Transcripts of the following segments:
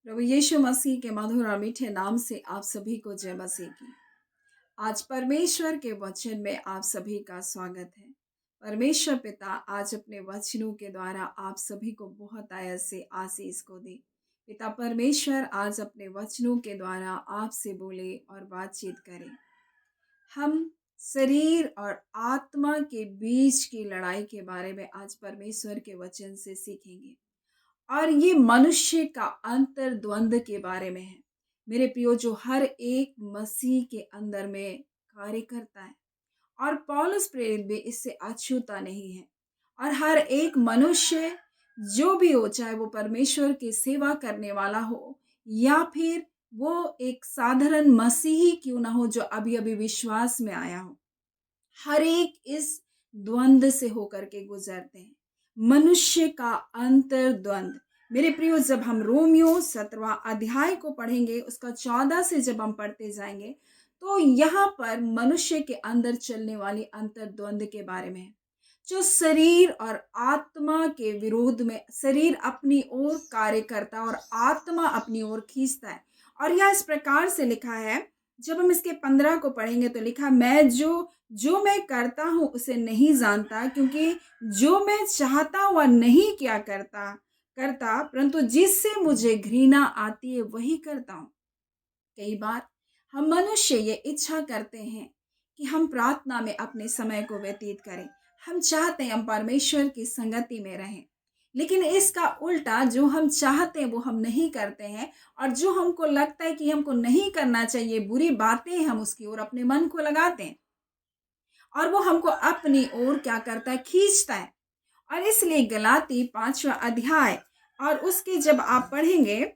प्रभु यीशु मसीह के मधुर और मीठे नाम से आप सभी को जय मसीह की। आज परमेश्वर के वचन में आप सभी का स्वागत है। परमेश्वर पिता आज अपने वचनों के द्वारा आप सभी को बहुत आयत से आशीष को दे। पिता परमेश्वर आज अपने वचनों के द्वारा आपसे बोले और बातचीत करें। हम शरीर और आत्मा के बीच की लड़ाई के बारे में आज परमेश्वर के वचन से सीखेंगे और ये मनुष्य का अंतर द्वंद के बारे में है। मेरे प्रियो, जो हर एक मसीह के अंदर में कार्य करता है और पौलुस प्रेरित भी इससे अछूता नहीं है। और हर एक मनुष्य जो भी हो, चाहे वो परमेश्वर की सेवा करने वाला हो या फिर वो एक साधारण मसीही क्यों ना हो जो अभी अभी विश्वास में आया हो, हर एक इस द्वंद से होकर के गुजरते हैं। मनुष्य का अंतर द्वंद। मेरे प्रियो, जब हम रोमियो 17वां अध्याय को पढ़ेंगे, उसका 14 से जब हम पढ़ते जाएंगे तो यहाँ पर मनुष्य के अंदर चलने वाली अंतर द्वंद के बारे में है, जो शरीर और आत्मा के विरोध में शरीर अपनी ओर कार्य करता है और आत्मा अपनी ओर खींचता है। और यह इस प्रकार से लिखा है, जब हम इसके 15 को पढ़ेंगे तो लिखा, मैं जो मैं करता हूँ उसे नहीं जानता, क्योंकि जो मैं चाहता हुआ नहीं क्या करता करता परंतु जिससे मुझे घृणा आती है वही करता हूँ। कई बार हम मनुष्य ये इच्छा करते हैं कि हम प्रार्थना में अपने समय को व्यतीत करें। हम चाहते हैं हम परमेश्वर की संगति में रहें, लेकिन इसका उल्टा जो हम चाहते हैं वो हम नहीं करते हैं, और जो हमको लगता है कि हमको नहीं करना चाहिए, बुरी बातें हम उसकी ओर अपने मन को लगाते हैं और वो हमको अपनी ओर क्या करता है, खींचता है। और इसलिए गलाती 5वां अध्याय और उसके जब आप पढ़ेंगे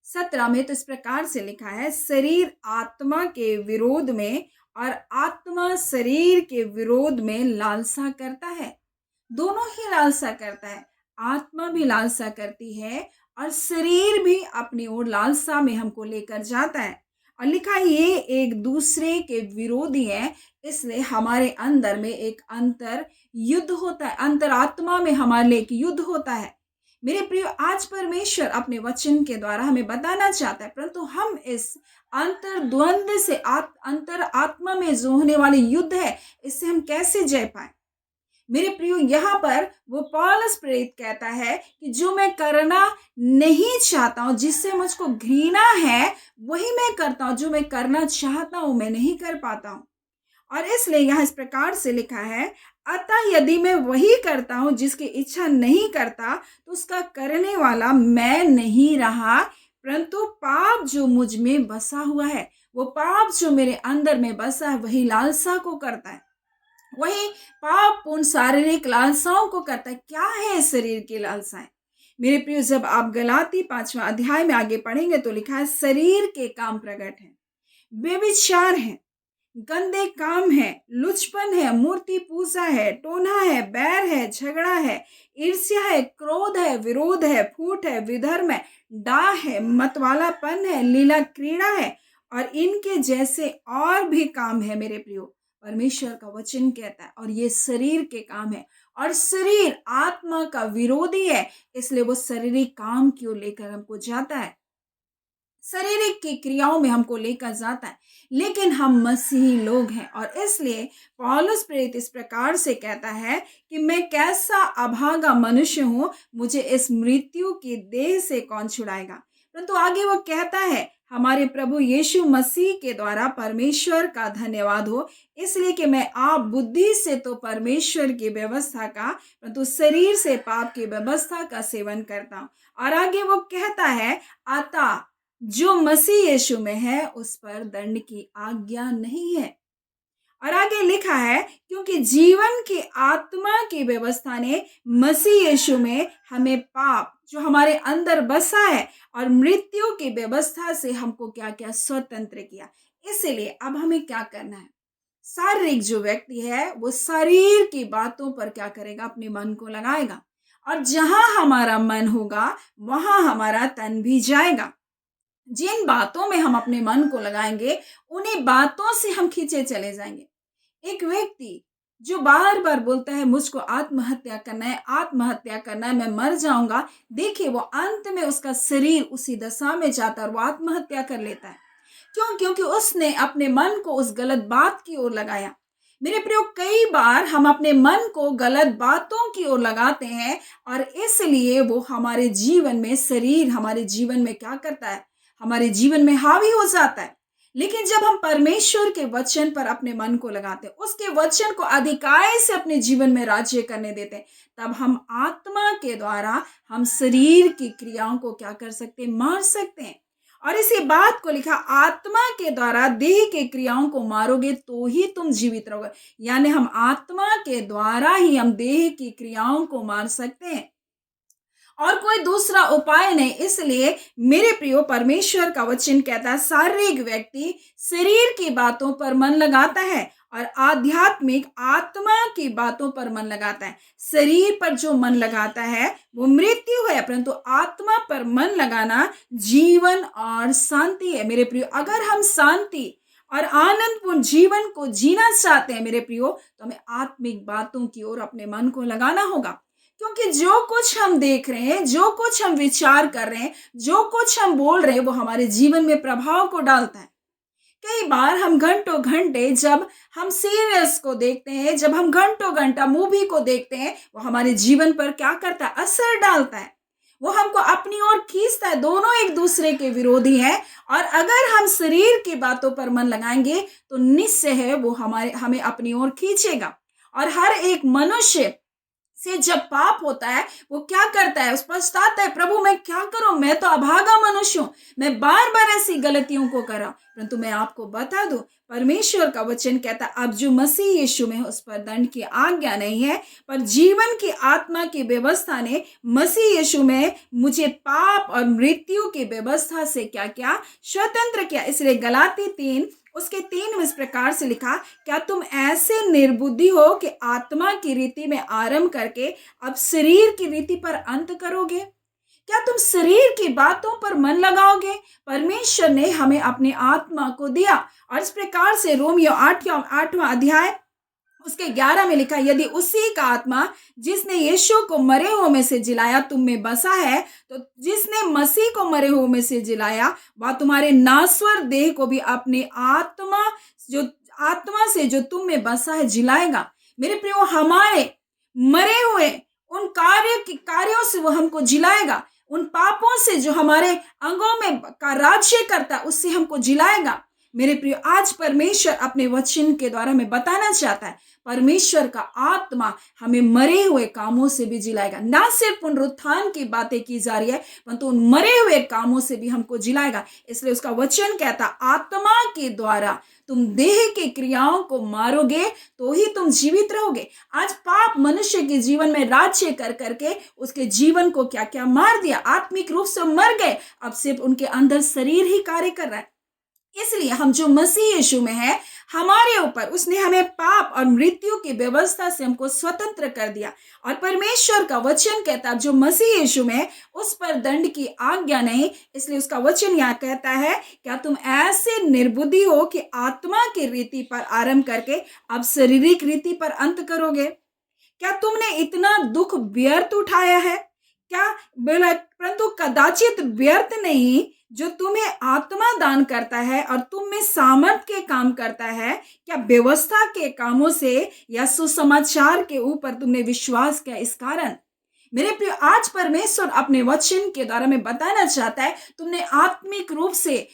17 में, तो इस प्रकार से लिखा है, शरीर आत्मा के विरोध में और आत्मा शरीर के विरोध में लालसा करता है। दोनों ही लालसा करता है, आत्मा भी लालसा करती है और शरीर भी अपनी ओर लालसा में हमको लेकर जाता है। और लिखा है ये एक दूसरे के विरोधी है, इसलिए हमारे अंदर में एक अंतर युद्ध होता है, अंतरात्मा में हमारे लिए एक युद्ध होता है। मेरे प्रियो, आज परमेश्वर अपने वचन के द्वारा हमें बताना चाहता है, परंतु हम इस अंतर द्वंद से अंतर आत्मा में जो होने वाले युद्ध है, इससे हम कैसे जय पाए। मेरे प्रियो, यहाँ पर वो पौलुस प्रेरित कहता है कि जो मैं करना नहीं चाहता हूँ, जिससे मुझको घृणा है, वही मैं करता हूँ। जो मैं करना चाहता हूँ मैं नहीं कर पाता हूँ। और इसलिए यहाँ इस प्रकार से लिखा है, अतः यदि मैं वही करता हूँ जिसकी इच्छा नहीं करता, तो उसका करने वाला मैं नहीं रहा, परंतु पाप जो मुझ में बसा हुआ है, वो पाप जो मेरे अंदर में बसा है, वही लालसा को करता है, वही पापपूर्ण शारीरिक लालसाओं को करता है। क्या है शरीर की लालसाएं? मेरे प्रियो, जब आप गलाती 5वां अध्याय में आगे पढ़ेंगे तो लिखा है, शरीर के काम प्रकट है, व्यभिचार है, गंदे काम है, लुचपन है, मूर्ति पूजा है, टोना है, बैर है, झगड़ा है, ईर्ष्या है, क्रोध है, विरोध है, फूट है, विधर्म है, डाह है, मतवालापन है, लीला क्रीड़ा है, और इनके जैसे और भी काम है। मेरे प्रियो, परमेश्वर का वचन कहता है, और ये शरीर के काम है, और शरीर आत्मा का विरोधी है, इसलिए वो शारीरिक काम क्यों लेकर हमको जाता है, शारीरिक की क्रियाओं में हमको लेकर जाता है। लेकिन हम मसीही लोग हैं, और इसलिए पौलुस प्रेरित इस प्रकार से कहता है कि मैं कैसा अभागा मनुष्य हूँ, मुझे इस मृत्यु की देह से कौन छुड़ाएगा। परंतु आगे वो कहता है, हमारे प्रभु यीशु मसीह के द्वारा परमेश्वर का धन्यवाद हो, इसलिए कि मैं आप बुद्धि से तो परमेश्वर की व्यवस्था का, परंतु शरीर से पाप की व्यवस्था का सेवन करता हूँ। और आगे वो कहता है, अतः जो मसीह यीशु में है उस पर दंड की आज्ञा नहीं है। और आगे लिखा है, क्योंकि जीवन की आत्मा की व्यवस्था ने मसीह यीशु में हमें पाप जो हमारे अंदर बसा है और मृत्यु की व्यवस्था से हमको क्या क्या स्वतंत्र किया। इसीलिए अब हमें क्या करना है, शारीरिक जो व्यक्ति है वो शरीर की बातों पर क्या करेगा, अपने मन को लगाएगा, और जहां हमारा मन होगा वहां हमारा तन भी जाएगा। जिन बातों में हम अपने मन को लगाएंगे, उन्हीं बातों से हम खींचे चले जाएंगे। एक व्यक्ति जो बार बार बोलता है मुझको आत्महत्या करना है, आत्महत्या करना है, मैं मर जाऊंगा, देखिए वो अंत में उसका शरीर उसी दशा में जाता है और वो आत्महत्या कर लेता है। क्यों? क्योंकि उसने अपने मन को उस गलत बात की ओर लगाया। मेरे प्रियो, कई बार हम अपने मन को गलत बातों की ओर लगाते हैं और इसलिए वो हमारे जीवन में, शरीर हमारे जीवन में क्या करता है, हमारे जीवन में हावी हो जाता है। लेकिन जब हम परमेश्वर के वचन पर अपने मन को लगाते हैं, उसके वचन को अधिकाई से अपने जीवन में राज्य करने देते हैं, तब हम आत्मा के द्वारा हम शरीर की क्रियाओं को क्या कर सकते हैं, मार सकते हैं। और इसी बात को लिखा, आत्मा के द्वारा देह के क्रियाओं को मारोगे तो ही तुम जीवित रहोगे। यानी हम आत्मा के द्वारा ही हम देह की क्रियाओं को मार सकते हैं और कोई दूसरा उपाय नहीं। इसलिए मेरे प्रियो, परमेश्वर का वचन कहता है शारीरिक व्यक्ति शरीर की बातों पर मन लगाता है और आध्यात्मिक आत्मा की बातों पर मन लगाता है। शरीर पर जो मन लगाता है वो मृत्यु है, परंतु आत्मा पर मन लगाना जीवन और शांति है। मेरे प्रियो, अगर हम शांति और आनंदपूर्ण जीवन को जीना चाहते हैं मेरे प्रियो, तो हमें आत्मिक बातों की ओर अपने मन को लगाना होगा। क्योंकि जो कुछ हम देख रहे हैं, जो कुछ हम विचार कर रहे हैं, जो कुछ हम बोल रहे हैं, वो हमारे जीवन में प्रभाव को डालता है। कई बार हम घंटों घंटे जब हम सीरियल्स को देखते हैं, जब हम घंटों घंटा मूवी को देखते हैं, वो हमारे जीवन पर क्या करता है, असर डालता है। वो हमको अपनी ओर खींचता है। दोनों एक दूसरे के विरोधी हैं और अगर हम शरीर की बातों पर मन लगाएंगे तो निश्चय है वो हमें अपनी ओर खींचेगा। और हर एक मनुष्य से जब पाप होता है वो क्या करता है, उस पछताता है, प्रभु मैं क्या करूं, मैं तो अभागा मनुष्य हूं, मैं बार बार ऐसी गलतियों को करा। परंतु मैं आपको बता दूं, परमेश्वर का वचन कहता है अब जो मसीह यीशु में है उस पर दंड की आज्ञा नहीं है, पर जीवन की आत्मा की व्यवस्था ने मसीह यीशु में मुझे पाप और मृत्यु की व्यवस्था से क्या किया, स्वतंत्र किया। इसलिए गलाती 3 उसके 3 इस प्रकार से लिखा, क्या तुम ऐसे निर्बुद्धि हो कि आत्मा की रीति में आरंभ करके अब शरीर की रीति पर अंत करोगे? क्या तुम शरीर की बातों पर मन लगाओगे? परमेश्वर ने हमें अपनी आत्मा को दिया और इस प्रकार से रोमियो 8वां अध्याय उसके 11 में लिखा, यदि उसी का आत्मा जिसने यीशु को मरे हुए में से जिलाया तुम में बसा है, तो जिसने मसीह को मरे हुए में से जिलाया वह तुम्हारे नासवर देह को भी अपनी आत्मा से जो तुम में बसा है जिलाएगा। मेरे प्रियो, हमारे मरे हुए उन कार्यों से वो हमको जिलाएगा। उन पापों से जो हमारे अंगों में का राज्य करता है उससे हमको जिलाएगा। मेरे प्रियो, आज परमेश्वर अपने वचन के द्वारा हमें बताना चाहता है, परमेश्वर का आत्मा हमें मरे हुए कामों से भी जिलाएगा। ना सिर्फ पुनरुत्थान की बातें की जा रही है, परंतु उन मरे हुए कामों से भी हमको जिलाएगा। इसलिए उसका वचन कहता, आत्मा के द्वारा तुम देह की क्रियाओं को मारोगे तो ही तुम जीवित रहोगे। आज पाप मनुष्य के जीवन में राज्य कर करके उसके जीवन को क्या क्या मार दिया, आत्मिक रूप से मर गए। अब सिर्फ उनके अंदर शरीर ही कार्य कर रहा है। इसलिए हम जो मसीह यीशु में है, हमारे ऊपर उसने हमें पाप और मृत्यु की व्यवस्था से हमको स्वतंत्र कर दिया। और परमेश्वर का वचन कहता है जो मसीह यीशु में है उस पर दंड की आज्ञा नहीं। इसलिए उसका वचन यहाँ कहता है, क्या तुम ऐसे निर्बुद्धि हो कि आत्मा की रीति पर आरंभ करके अब शारीरिक रीति पर अंत करोगे? क्या तुमने इतना दुख व्यर्थ उठाया है? क्या बोला, परंतु कदाचित व्यर्थ नहीं जो तुम्हें आत्मा दान करता है और तुम में सामर्थ के काम करता है। क्या व्यवस्था के कामों से या सुसमाचार के ऊपर तुमने विश्वास किया इस कारण? मेरे प्रिय, आज परमेश्वर अपने वचन के द्वारा में बताना चाहता है, तुमने आत्मिक रूप से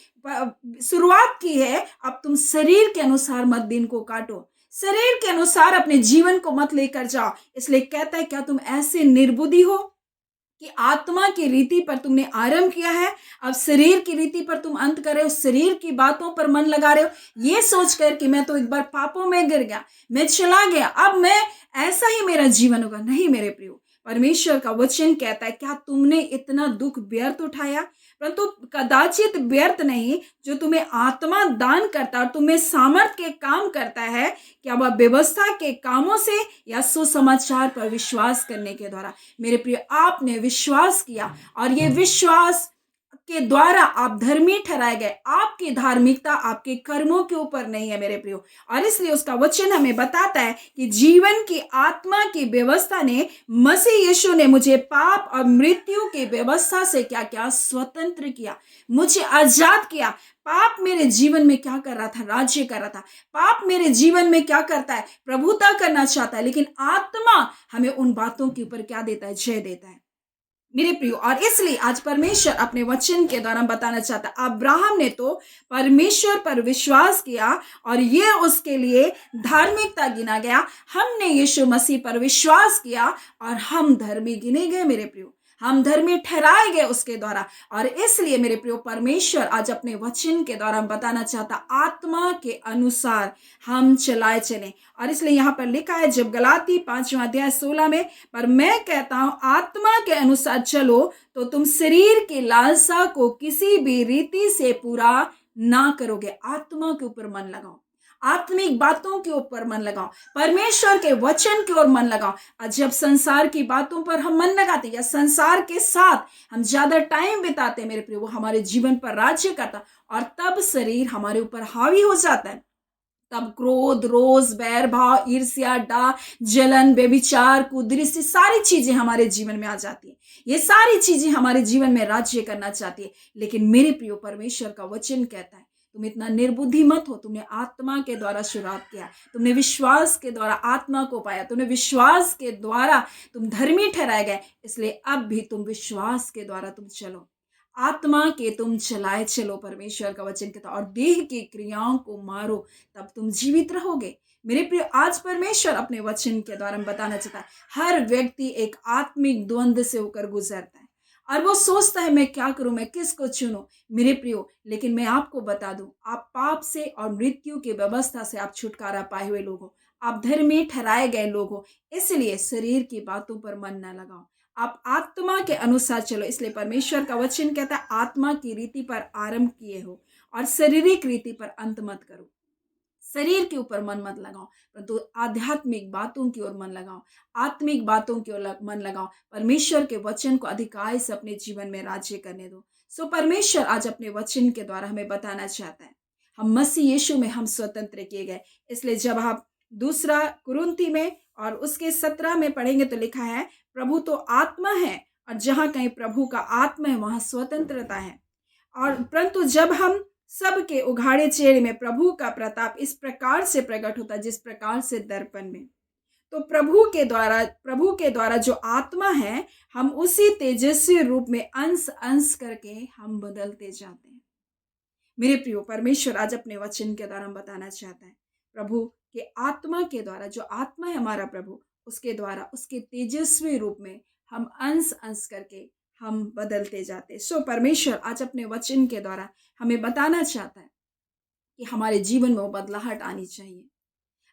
शुरुआत की है, अब तुम शरीर के अनुसार मत दिन को काटो, शरीर के अनुसार अपने जीवन को मत लेकर जाओ। इसलिए कहता है, क्या तुम ऐसे निर्बुद्धि हो कि आत्मा की रीति पर तुमने आरंभ किया है, अब शरीर की रीति पर तुम अंत कर रहे हो, शरीर की बातों पर मन लगा रहे हो, ये सोचकर कि मैं तो एक बार पापों में गिर गया, मैं चला गया, अब मैं ऐसा ही मेरा जीवन होगा। नहीं मेरे प्रियो, परमेश्वर का वचन कहता है, क्या तुमने इतना दुख व्यर्थ उठाया? परंतु कदाचित व्यर्थ नहीं जो तुम्हें आत्मा दान करता और तुम्हें सामर्थ के काम करता है, क्या वह व्यवस्था के कामों से या सुसमाचार पर विश्वास करने के द्वारा? मेरे प्रिय, आपने विश्वास किया और ये विश्वास के द्वारा आप धर्मी ठहराए गए। आपकी धार्मिकता आपके कर्मों के ऊपर नहीं है मेरे प्रियो। और इसलिए उसका वचन हमें बताता है कि जीवन की आत्मा की व्यवस्था ने, मसीह यीशु ने मुझे पाप और मृत्यु की व्यवस्था से क्या क्या स्वतंत्र किया, मुझे आजाद किया। पाप मेरे जीवन में क्या कर रहा था? राज्य कर रहा था। पाप मेरे जीवन में क्या करता है? प्रभुता करना चाहता है। लेकिन आत्मा हमें उन बातों के ऊपर क्या देता है? जय देता है मेरे प्रियो। और इसलिए आज परमेश्वर अपने वचन के द्वारा बताना चाहता है, अब्राहम ने तो परमेश्वर पर विश्वास किया और ये उसके लिए धार्मिकता गिना गया। हमने यीशु मसीह पर विश्वास किया और हम धर्मी गिने गए मेरे प्रियो। हम धर्मी ठहराए गए उसके द्वारा। और इसलिए मेरे प्रियो, परमेश्वर आज अपने वचन के द्वारा बताना चाहता, आत्मा के अनुसार हम चलाए चले। और इसलिए यहाँ पर लिखा है, जब गलाती 5 अध्याय 16 में, पर मैं कहता हूं आत्मा के अनुसार चलो तो तुम शरीर की लालसा को किसी भी रीति से पूरा ना करोगे। आत्मा के ऊपर मन लगाओ, आत्मिक बातों के ऊपर मन लगाओ, परमेश्वर के वचन की ओर मन लगाओ। और जब संसार की बातों पर हम मन लगाते या संसार के साथ हम ज्यादा टाइम बिताते मेरे प्रिय, वो हमारे जीवन पर राज्य करता और तब शरीर हमारे ऊपर हावी हो जाता है। तब क्रोध, रोष, बैर भाव, ईर्ष्या, डाह, जलन, व्यभिचार, कुदृष्टि, सारी चीजें हमारे जीवन में आ जाती है। ये सारी चीजें हमारे जीवन में राज्य करना चाहती है। लेकिन मेरे प्रियो, परमेश्वर का वचन कहता है, तुम इतना निर्बुद्धि मत हो। तुमने आत्मा के द्वारा शुरुआत किया, तुमने विश्वास के द्वारा आत्मा को पाया, तुमने विश्वास के द्वारा तुम धर्मी ठहराए गए। इसलिए अब भी तुम विश्वास के द्वारा तुम चलो, आत्मा के तुम चलाए चलो। परमेश्वर का वचन कहता, और देह की क्रियाओं को मारो, तब तुम जीवित रहोगे। मेरे प्रिय, आज परमेश्वर अपने वचन के द्वारा बताना चाहता है, हर व्यक्ति एक आत्मिक द्वंद्व से होकर गुजरता है और वो सोचता है मैं क्या करूं, मैं किसको चुनूं। मेरे प्रियो, लेकिन मैं आपको बता दूं, आप पाप से और मृत्यु की व्यवस्था से आप छुटकारा पाए हुए लोग हो, आप धर्मी ठहराए गए लोग हो। इसलिए शरीर की बातों पर मन न लगाओ, आप आत्मा के अनुसार चलो। इसलिए परमेश्वर का वचन कहता है, आत्मा की रीति पर आरंभ किए हो और शारीरिक रीति पर अंत मत करो। शरीर के ऊपर मन मत लगाओ, परंतु आध्यात्मिक बातों की ओर मन लगाओ, आत्मिक बातों की ओर मन लगाओ। परमेश्वर के वचन को अधिकार से अपने जीवन में राज्य करने दो। सो परमेश्वर आज अपने वचन के द्वारा हमें बताना चाहता है, हम मसीह यीशु में हम स्वतंत्र किए गए। इसलिए जब आप 2 कुरिन्थी में और उसके 17 में पढ़ेंगे तो लिखा है, प्रभु तो आत्मा है और जहां कहीं प्रभु का आत्मा है वहां स्वतंत्रता है। और परंतु जब हम सबके उघाड़े चेहरे में प्रभु का प्रताप इस प्रकार से प्रकट होता है, जिस प्रकार से दर्पण में, तो प्रभु के द्वारा जो आत्मा है, हम उसी तेजस्वी रूप में अंश अंश करके हम बदलते जाते हैं। मेरे प्रियो, परमेश्वर आज अपने वचन के द्वारा बताना चाहता है, प्रभु के आत्मा के द्वारा, जो आत्मा है हमारा प्रभु, उसके द्वारा, उसके तेजस्वी रूप में हम अंश अंश करके हम बदलते जाते। सो परमेश्वर आज अपने वचन के द्वारा हमें बताना चाहता है कि हमारे जीवन में वो बदलाहट आनी चाहिए।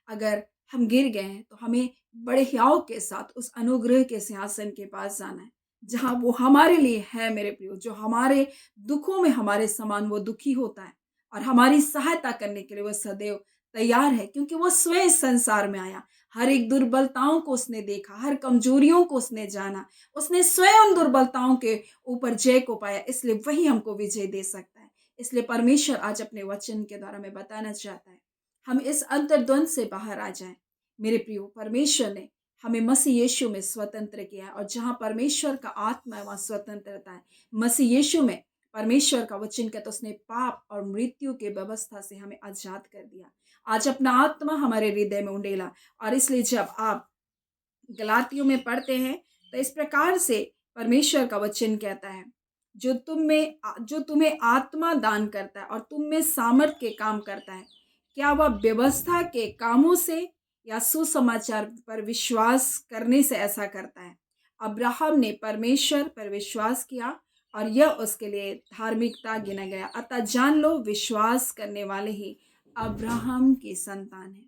अगर हम गिर गए हैं तो हमें बड़े हियाव के साथ उस अनुग्रह के सिंहासन के पास जाना है, जहां वो हमारे लिए है मेरे प्रियो, जो हमारे दुखों में हमारे समान वो दुखी होता है और हमारी सहायता करने के लिए वो सदैव तैयार है, क्योंकि वो स्वयं इस संसार में आया। हर एक दुर्बलताओं को उसने देखा, हर कमजोरियों को उसने जाना, उसने स्वयं उन दुर्बलताओं के ऊपर जय को पाया। इसलिए वही हमको विजय दे सकता है। इसलिए परमेश्वर आज अपने वचन के द्वारा में बताना चाहता है, हम इस अंतर्द्वंद से बाहर आ जाएं। मेरे प्रियो, परमेश्वर ने हमें मसीह यीशु में स्वतंत्र किया है और जहां परमेश्वर का आत्मा है वहां स्वतंत्रता है। मसीह यीशु में परमेश्वर का वचन कहता है, उसने पाप और मृत्यु के व्यवस्था से हमें आजाद कर दिया। आज अपना आत्मा हमारे हृदय में उंडेला। और इसलिए जब आप गलातियों में पढ़ते हैं तो इस प्रकार से परमेश्वर का वचन कहता है, जो तुम्हें आत्मा दान करता है और तुम में सामर्थ के काम करता है, क्या वह व्यवस्था के कामों से या सुसमाचार पर विश्वास करने से ऐसा करता है? अब्राहम ने परमेश्वर पर विश्वास किया और यह उसके लिए धार्मिकता गिना गया। अतः जान लो, विश्वास करने वाले ही अब्राहम की संतान है।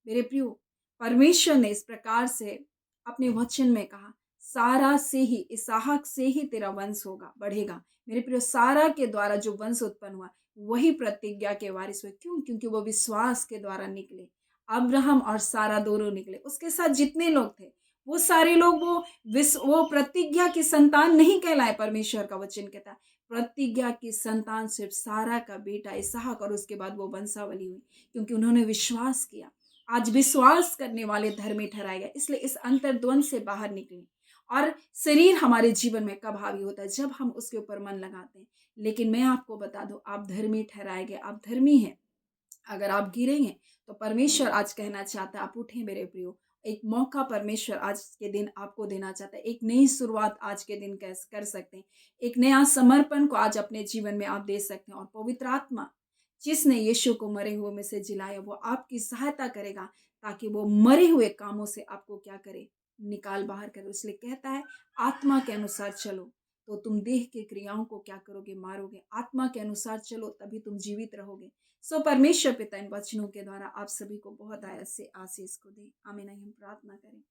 मेरे प्रियो, परमेश्वर ने इस प्रकार से अपने वचन में कहा, सारा से ही, इसहाक से ही तेरा वंश होगा, बढ़ेगा। मेरे प्रियो, सारा के द्वारा जो वंश उत्पन्न हुआ वही प्रतिज्ञा के वारिस हुए। क्यों? क्योंकि वो विश्वास के द्वारा निकले। अब्राहम और सारा दोनों निकले, उसके साथ जितने लोग थे वो सारे लोग वो प्रतिज्ञा की संतान नहीं कहलाए। परमेश्वर का वचन कहता है प्रतिज्ञा की संतान सिर्फ सारा का बेटा इसहाक और उसके बाद वो वंशावली हुई, क्योंकि उन्होंने विश्वास किया। आज विश्वास करने वाले धर्मी ठहराए गए। इसलिए इस अंतर्द्वंद से बाहर निकलें। और शरीर हमारे जीवन में कब हावी होता है? जब हम उसके ऊपर मन लगाते हैं। लेकिन मैं आपको बता दूं, आप धर्मी ठहराए गए, आप धर्मी हैं। अगर आप गिरेंगे तो परमेश्वर आज कहना चाहता है आप उठें मेरे प्रियो। एक मौका परमेश्वर आज के दिन आपको देना चाहता है। एक नई शुरुआत आज के दिन कर सकते हैं। एक नया समर्पण को आज अपने जीवन में आप दे सकते हैं। और पवित्र आत्मा जिसने यीशु को मरे हुए में से जिलाया, वो आपकी सहायता करेगा ताकि वो मरे हुए कामों से आपको क्या करे? निकाल बाहर करे। इसलिए कहता है आत्मा के अनुसार चलो तो तुम देह की क्रियाओं को क्या करोगे? मारोगे। आत्मा के अनुसार चलो तभी तुम जीवित रहोगे। सो परमेश्वर पिता इन वचनों के द्वारा आप सभी को बहुत आयत से आशीष को दे। आमीन। हम प्रार्थना करें।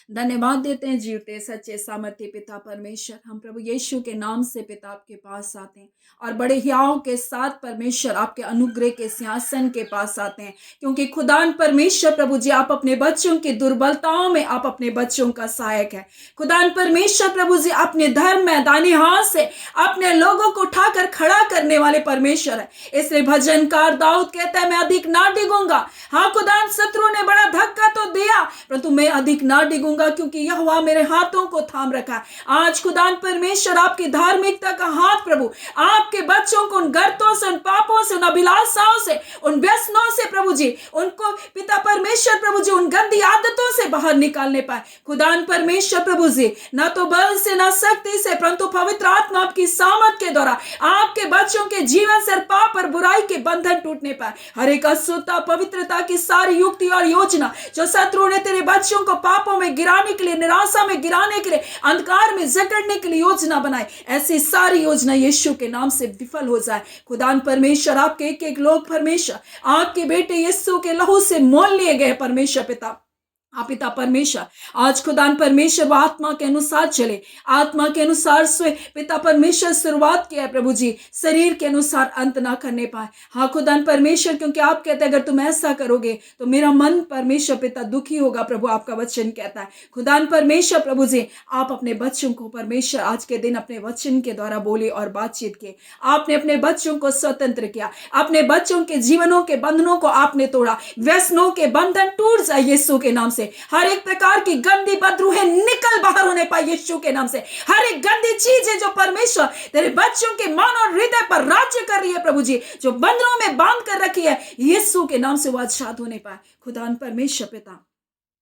धन्यवाद देते हैं जीवते सच्चे सामर्थ्य पिता परमेश्वर। हम प्रभु यीशु के नाम से पिता आपके पास आते हैं और बड़े हियाव के साथ परमेश्वर आपके अनुग्रह के सिंहासन के पास आते हैं, क्योंकि खुदान परमेश्वर प्रभु जी आप अपने बच्चों की दुर्बलताओं में आप अपने बच्चों का सहायक है। खुदान परमेश्वर प्रभु जी अपने धर्म मैदानी हाथ से अपने लोगों को उठाकर खड़ा करने वाले परमेश्वर है। इसलिए भजनकार दाऊद कहता है मैं अधिक ना डिगूंगा। हाँ खुदान शत्रु ने बड़ा धक्का तो दिया परंतु मैं अधिक ना डिगूंगा, क्योंकि यहोवा मेरे हाथों को थाम रखा। आज खुदान परमेश्वर आपकी धार्मिकता का हाथ प्रभु आपके बच्चों को उन गर्तों से, उन पापों से, उन अभिलाषाओं से, उन व्यसनों से प्रभु जी उनको पिता परमेश्वर प्रभु जी उन गंदी आदतों से बाहर निकालने पाए। खुदान परमेश्वर प्रभु जी ना तो बल से ना शक्ति से परंतु पवित्र आत्मा आपकी सामर्थ के द्वारा आपके बच्चों के जीवन से पाप और बुराई के बंधन टूटने पाए। हर एक अशुद्धता पवित्रता की सारी युक्ति और योजना जो शत्रु ने तेरे बच्चों को पापों में गिराने के लिए, निराशा में गिराने के लिए, अंधकार में जकड़ने के लिए योजना बनाई, ऐसी सारी योजना यीशु के नाम से विफल हो जाए। खुदान परमेश्वर आपके एक एक लोग परमेश्वर आपके बेटे यीशु के लहू से मोल लिए गए परमेश्वर पिता। आप पिता परमेश्वर आज खुदान परमेश्वर वो आत्मा के अनुसार चले, आत्मा के अनुसार से पिता परमेश्वर शुरुआत किया है प्रभु जी, शरीर के अनुसार अंत ना करने पाए। हाँ खुदान परमेश्वर, क्योंकि आप कहते हैं अगर तुम ऐसा करोगे तो मेरा मन परमेश्वर पिता दुखी होगा। प्रभु आपका वचन कहता है खुदान परमेश्वर प्रभु जी आप अपने बच्चों को परमेश्वर आज के दिन अपने वचन के द्वारा बोले और बातचीत किए। आपने अपने बच्चों को स्वतंत्र किया, अपने बच्चों के जीवनों के बंधनों को आपने तोड़ा। व्यसनों के बंधन टूट जाए यीशु के नाम से। हर एक प्रकार की गंदी बदरूहें निकल बाहर होने पाए यीशु के नाम से। हर एक गंदी चीजें जो परमेश्वर तेरे बच्चों के मन और हृदय पर राज्य कर रही है प्रभु जी, जो बंधनों में बांध कर रखी है, यीशु के नाम से वो आजाद होने पाए। खुदान परमेश्वर पिता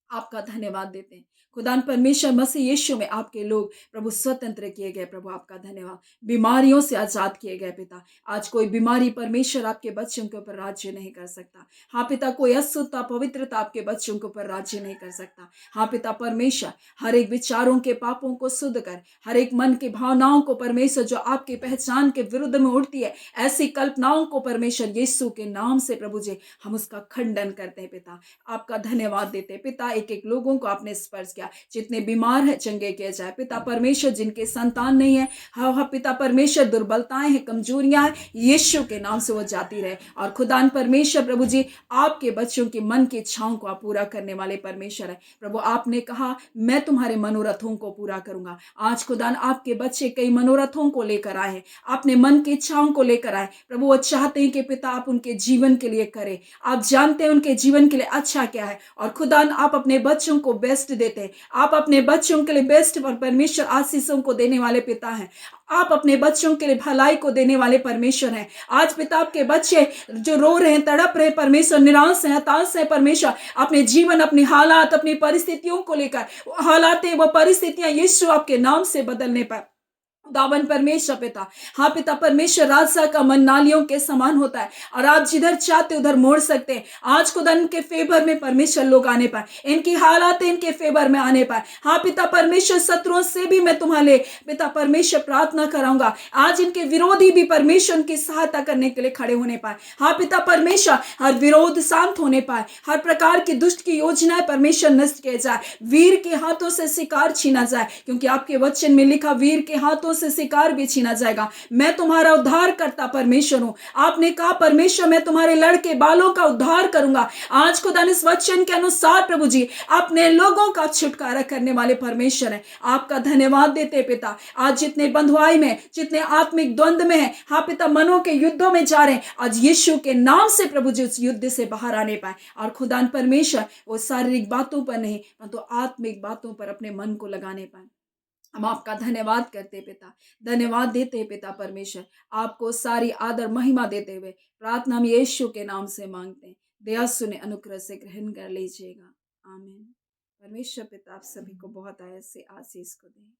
आपका धन्यवाद देते हैं। खुदान परमेश्वर मसीह यीशु में आपके लोग प्रभु स्वतंत्र किए गए। प्रभु आपका धन्यवाद। बीमारियों से आजाद किए गए पिता। आज कोई बीमारी परमेश्वर आपके बच्चों के ऊपर राज्य नहीं कर सकता। हाँ पिता कोई अशुद्धता पवित्रता आपके बच्चों के ऊपर राज्य नहीं कर सकता। हाँ पिता परमेश्वर हर एक विचारों के पापों को शुद्ध कर, हर एक मन की भावनाओं को परमेश्वर जो आपकी पहचान के विरुद्ध में उठती है, ऐसी कल्पनाओं को परमेश्वर यीशु के नाम से प्रभु जी हम उसका खंडन करते हैं पिता। आपका धन्यवाद देते हैं पिता। एक एक लोगों को आपने स्पर्श किया, जितने बीमार है चंगे किया जाए पिता परमेश्वर। जिनके संतान नहीं है हाँ पिता परमेश्वर दुर्बलताएं हैं, कमजोरियां हैं, यीशु के नाम से वो जाती रहे। और खुदान परमेश्वर प्रभु जी आपके बच्चों की मन की इच्छाओं को आप पूरा करने वाले परमेश्वर है प्रभु। आपने कहा मैं तुम्हारे मनोरथों को पूरा करूंगा। आज खुदान आपके बच्चे कई मनोरथों को लेकर आए हैं, अपने मन की इच्छाओं को लेकर आए प्रभु। वो चाहते हैं कि पिता आप उनके जीवन के लिए करें, आप जानते हैं उनके जीवन के लिए अच्छा क्या है। और खुदान आप अपने बच्चों को बेस्ट देते हैं, आप अपने बच्चों के लिए बेस्ट और परमेश्वर आशीषों को देने वाले पिता हैं। आप अपने बच्चों के लिए भलाई को देने वाले परमेश्वर हैं। आज पिता आपके बच्चे जो रो रहे हैं, तड़प रहे परमेश्वर, निराश हैं, हताश हैं परमेश्वर, अपने जीवन, अपनी हालात, अपनी परिस्थितियों को लेकर हालात वो परिस्थितियां यीशु आपके नाम से बदलने पाए। दावन परमेश्वर पिता हाँ पिता परमेश्वर राजा का मन नालियों के समान होता है और आप जिधर चाहते उधर मोड़ सकते हैं। आज खुदा इनके फेवर में परमेश्वर लोग आने पाए, इनकी हालात इनके फेवर में आने पाए। हाँ पिता परमेश्वर शत्रुओं से भी मैं तुम्हारे पिता परमेश्वर प्रार्थना कराऊंगा। आज इनके विरोधी भी परमेश्वर की सहायता करने के लिए खड़े होने पाए। हाँ पिता परमेश्वर हर विरोध शांत होने पाए, हर प्रकार की दुष्ट की योजनाएं परमेश्वर नष्ट किए जाए, वीर के हाथों से शिकार छीना जाए, क्योंकि आपके वचन में लिखा वीर के हाथों हाथों से शिकार भी छीना जाएगा। मैं तुम्हारा उद्धार करता परमेश्वर हूँ। आपने कहा परमेश्वर मैं तुम्हारे लड़के बालों का उद्धार करूंगा। आज खुदा इस वचन के अनुसार प्रभु जी अपने लोगों का छुटकारा करने वाले परमेश्वर है। आपका धन्यवाद देते पिता। आज जितने बंधुआई में, जितने आत्मिक द्वंद्व में है, हाँ पिता मनों के युद्धों में जा रहे हैं, आज यीशु के नाम से प्रभु जी उस युद्ध से बाहर आने पाए। और खुदा परमेश्वर वो शारीरिक बातों पर नहीं परंतु आत्मिक बातों पर अपने मन को लगाने पाए। हम आपका धन्यवाद करते पिता, धन्यवाद देते पिता परमेश्वर। आपको सारी आदर महिमा देते हुए प्रार्थना हम यीशु के नाम से मांगते हैं। दया सुने अनुग्रह से ग्रहण कर लीजिएगा। आमीन। परमेश्वर पिता आप सभी को बहुत आयत से आशीष को दे।